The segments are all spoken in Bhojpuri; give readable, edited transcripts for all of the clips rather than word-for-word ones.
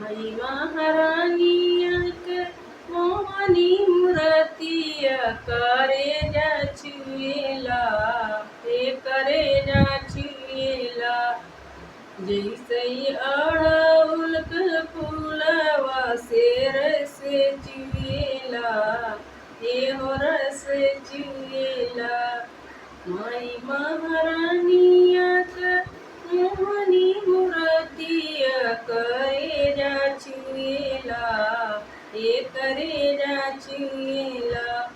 मई महारानिया के मोहनी मूर्तिया करे जा छुएला, हे करे जा छुएला। जैसे अड़हुल के फूलवा से रस चुएला, एहो रस चुएला। माई महारानिया के मोहनी मूर्तिया करे जा छुएला, ए करे जा छुएला।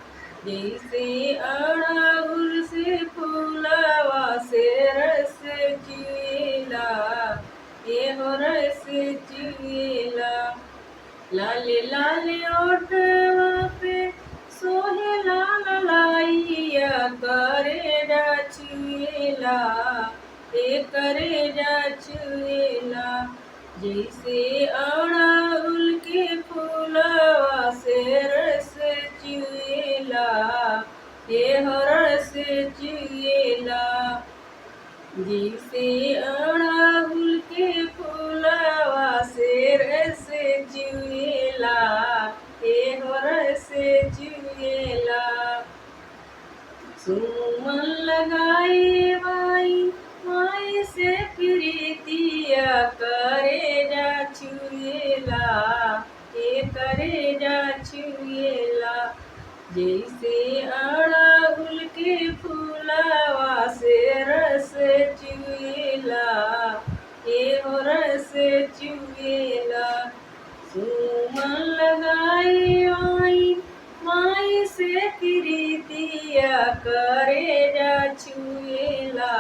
जैसे अड़हुल से फूलवा से रस चुएला, एहो रस चुएला। लाले लाले ओठवा पे सोहे लाल लाइया करे जा छुएला, ए करे जा छुएला। जैसे अड़हुल के फूलवा से रस चुएला, एहो रस चुएला। जैसे अड़हुल के फूलवा से रस चुएला, एहो रस चुएला। सुमन लगाए माई से प्रीतिया करे जा छुएला, ए करे जा छुएला। जैसे अड़हुल के फूलवा से रस चुएला, एहो रस चुएला। सुमन लगाई माई से प्रीतिया करे जा छुएला,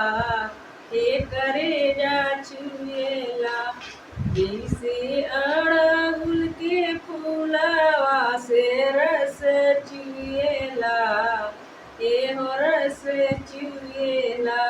ए करे जा छुएला। जैसे अड़हुल के फूलवा से रस चुएला, एहो रस चुएला।